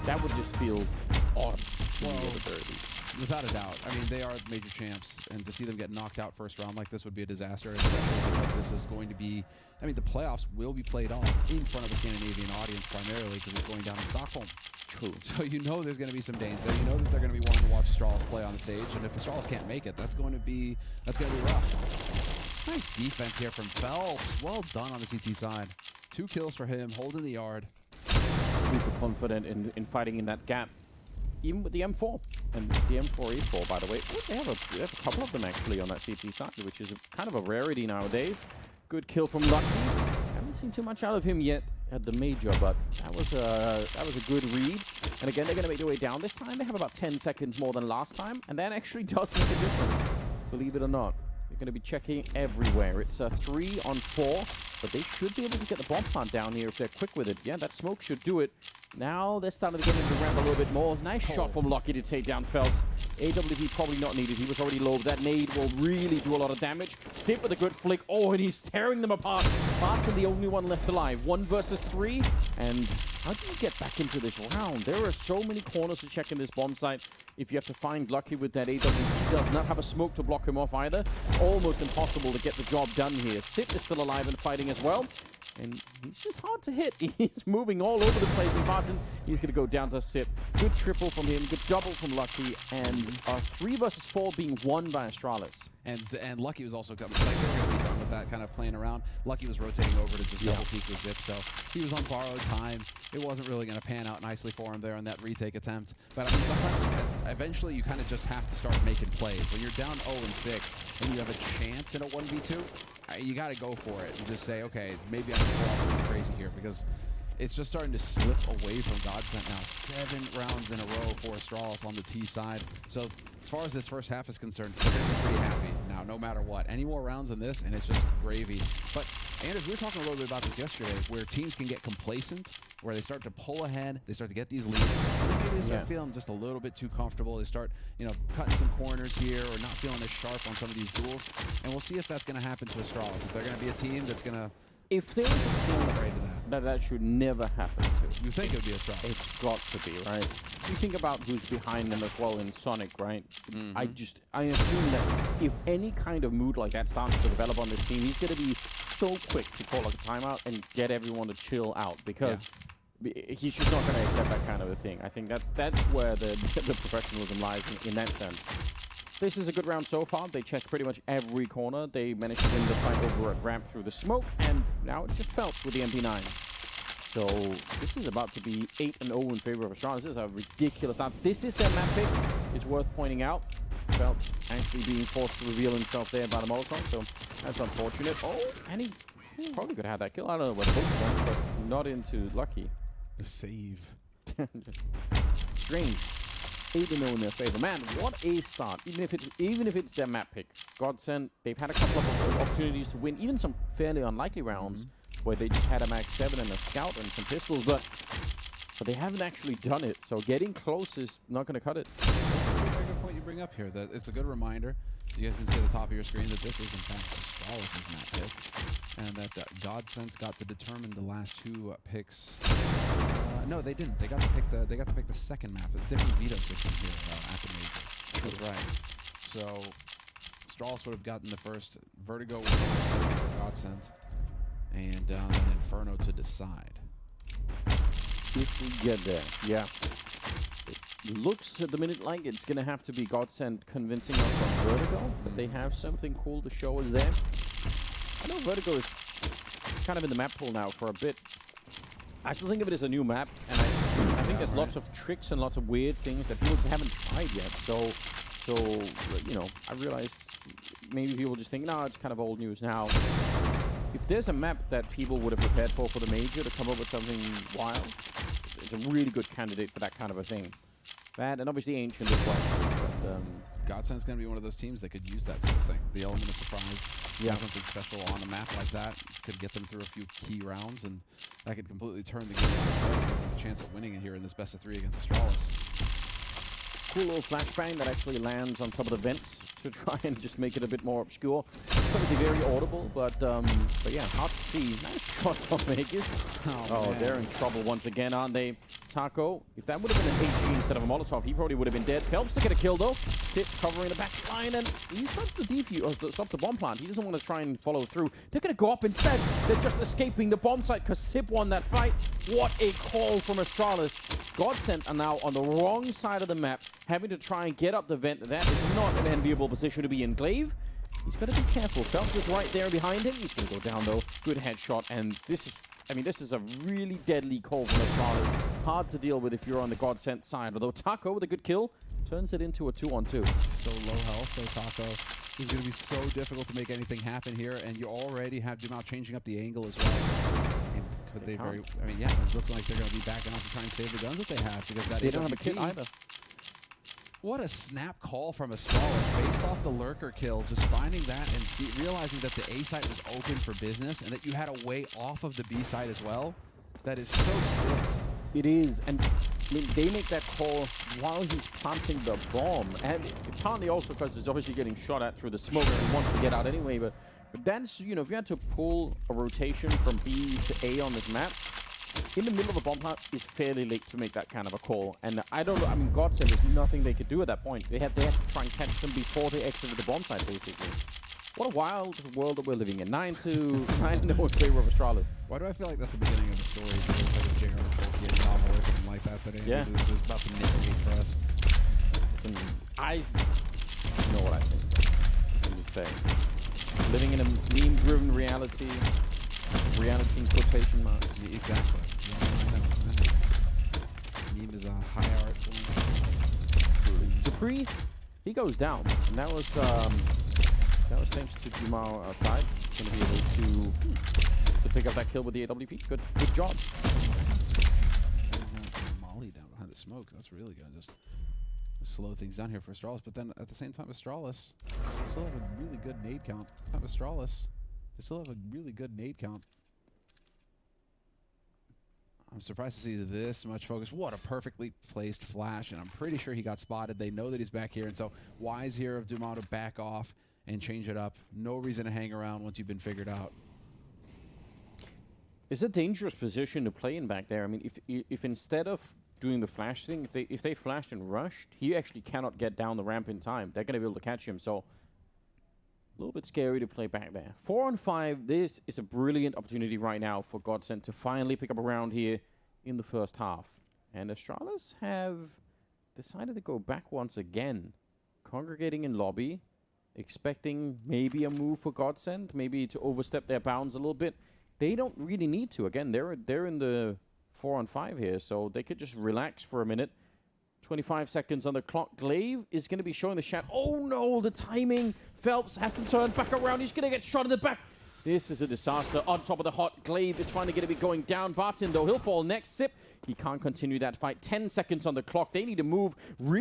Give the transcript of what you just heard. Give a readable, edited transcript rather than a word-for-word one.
That would just feel odd. Well, without a doubt. I mean, they are major champs, and to see them get knocked out first round like this would be a disaster, especially because this is going to be, I mean, the playoffs will be played off in front of a Scandinavian audience primarily because it's going down in Stockholm. True. So you know there's going to be some Danes there. You know that they're going to be wanting to watch Astralis play on the stage, and if Astralis can't make it, that's going to be rough. Nice defense here from Phelps. Well done on the CT side. 2 kills for him, holding the yard. Super confident in fighting in that gap, even with the M4. And it's the M4E4, by the way. Oh, they have a couple of them actually on that CT side, which is kind of a rarity nowadays. Good kill from Lucky. Haven't seen too much out of him yet at the major, but that was a good read. And again, they're going to make their way down this time. They have about 10 seconds more than last time, and that actually does make a difference, believe it or not. They're going to be checking everywhere. It's a 3 on 4, but they should be able to get the bomb plant down here if they're quick with it. Yeah, that smoke should do it. Now they're starting to get into the ramp a little bit more. Nice shot from Lucky to take down Phelps. AWP probably not needed. He was already low. That nade will really do a lot of damage. Sip with a good flick. Oh, and he's tearing them apart. Barton, the only one left alive. 1 versus 3. And how do you get back into this round? There are so many corners to check in this bomb site. If you have to find Lucky with that AWP, does not have a smoke to block him off either. Almost impossible to get the job done here. Sip is still alive and fighting as well. And he's just hard to hit. He's moving all over the place. And Barton, he's going to go down to Sip. Good triple from him. Good double from Lucky. And a 3 versus 4 being won by Astralis. And Lucky was also coming. Like, they were going to be done with that kind of playing around. Lucky was rotating over to just double peek with Zip, so he was on borrowed time. It wasn't really going to pan out nicely for him there on that retake attempt. But I mean, sometimes, eventually, you kind of just have to start making plays. When you're down 0-6 and you have a chance in a 1v2, you got to go for it and just say, okay, maybe I can pull off something crazy here, because it's just starting to slip away from Godsent now. 7 rounds in a row for Astralis on the T side. So as far as this first half is concerned, we're going to be pretty happy now, no matter what. Any more rounds than this, and it's just gravy. But Anders, we were talking a little bit about this yesterday, where teams can get complacent, where they start to pull ahead, they start to get these leads, and then maybe they start feeling just a little bit too comfortable. They start, you know, cutting some corners here or not feeling as sharp on some of these duels. And we'll see if that's going to happen to Astralis. If they're going to be a team that's going to... If there is a team that should never happen to. You think it would be Astralis? It's got to be, right? You think about who's behind them as well in Sonic, right? I assume that if any kind of mood like that starts to develop on this team, he's going to be so quick to call a timeout and get everyone to chill out, because he's just not going to accept that kind of a thing. I think that's where the professionalism lies in that sense. This is a good round so far. They checked pretty much every corner. They managed to win the fight over at ramp through the smoke, and now it's just Phelps with the MP9. So this is about to be 8-0 in favor of Astralis. This is a ridiculous start. This is their map pick. It's worth pointing out. Phelps actually being forced to reveal himself there by the Molotov, so that's unfortunate. Oh, and he probably could have had that kill. I don't know where the bullets went, but not into Lucky. The save. Strange. 8-0 in their favor. Man, what a start. Even if it's their map pick. Godsent, they've had a couple of opportunities to win, even some fairly unlikely rounds where they just had a max 7 and a scout and some pistols, but they haven't actually done it. So getting close is not going to cut it. That's a very good point you bring up here. That it's a good reminder. You guys can see at the top of your screen that this is in fact Astralis' map pick, and that Godsent got to determine the last 2 picks. No, they didn't. They got to pick the second map. A different veto system here at the major. That's right. So Astralis would have gotten the first. Vertigo would have second for Godsent, and an Inferno to decide. If we get there, yeah. It looks at the minute like it's going to have to be Godsent convincing us on Vertigo, but they have something cool to show us there. I know Vertigo is kind of in the map pool now for a bit. I still think of it as a new map, and I think there's lots of tricks and lots of weird things that people haven't tried yet. So you know, I realize maybe people just think, no, it's kind of old news now. If there's a map that people would have prepared for the major to come up with something wild, it's a really good candidate for that kind of a thing. That, and obviously Ancient as well. But, Godsent's going to be one of those teams that could use that sort of thing. The element of surprise. Yeah. Something special on a map like that could get them through a few key rounds, and that could completely turn the game on its head and give them a chance at winning it here in this best of 3 against Astralis. Cool little flashbang that actually lands on top of the vents to try and just make it a bit more obscure. It's obviously very audible, but yeah, hard to see. Nice shot from Vegas. Oh, they're in trouble once again, aren't they? Taco. If that would have been an HG instead of a Molotov, he probably would have been dead. Phelps to get a kill though. Sip covering the back line, and he stops the defuse, or stops the bomb plant. He doesn't want to try and follow through. They're going to go up instead. They're just escaping the bomb site because Sip won that fight. What a call from Astralis. Godsent are now on the wrong side of the map, having to try and get up the vent. That is not an enviable position to be in. Glaive, he's got to be careful. Phelps is right there behind him. He's going to go down though. Good headshot, and this is, I mean, this is a really deadly call from Astralis. Hard to deal with if you're on the Godsent side. Although Taco, with a good kill, turns it into a 2-on-2. So low health, though, Taco. It's going to be so difficult to make anything happen here, and you already have Dumao changing up the angle as well. And could they very... I mean, yeah, it looks like they're going to be backing off to try and save the guns that they have, because that they don't have a kit either. What a snap call from Astralis, based off the lurker kill, just finding that and realizing that the A site was open for business and that you had a way off of the B site as well. That is so sick. It is, and I mean, they make that call while he's planting the bomb, and partly also because he's obviously getting shot at through the smoke and he wants to get out anyway, but that's, you know, if you had to pull a rotation from B to A on this map, in the middle of a bomb plant is fairly late to make that kind of a call. And I don't know, I mean, Godsent, there's nothing they could do at that point. They had to try and catch them before they exited the bomb site, basically. What a wild world that we're living in. 9-0 in favor of Astralis. Why do I feel like that's the beginning of the story? It's like a J.R. Tolkien novel or something like that today. Yeah. This is about to narrate for us. Listen, I know what I think. Let me say. Living in a meme-driven reality in quotation marks. Exactly. Yeah, I know. Meme is a high art form. Dupree, he goes down, and that was thanks to Dumao outside. Going to be able to pick up that kill with the AWP. Good job. Molly down behind the smoke. That's really gonna just slow things down here for Astralis. But then at the same time, Astralis still have a really good nade count. Astralis, they still have a really good nade count. I'm surprised to see this much focus. What a perfectly placed flash, and I'm pretty sure he got spotted. They know that he's back here, and so wise here of Dumao to back off and change it up. No reason to hang around once you've been figured out. It's a dangerous position to play in back there. I mean, if instead of doing the flash thing, if they flashed and rushed, he actually cannot get down the ramp in time. They're going to be able to catch him, so a little bit scary to play back there. 4-on-5, this is a brilliant opportunity right now for Godsent to finally pick up a round here in the first half. And Astralis have decided to go back once again, congregating in lobby, expecting maybe a move for Godsent, maybe to overstep their bounds a little bit. They don't really need to. Again, they're in the 4-on-5 here, so they could just relax for a minute. 25 seconds on the clock. Glaive is going to be showing the shot. Oh no, the timing. Phelps has to turn back around. He's going to get shot in the back. This is a disaster. On top of the hot, Glaive is finally going to be going down. Barton, though, he'll fall next. Sip, he can't continue that fight. 10 seconds on the clock. They need to move really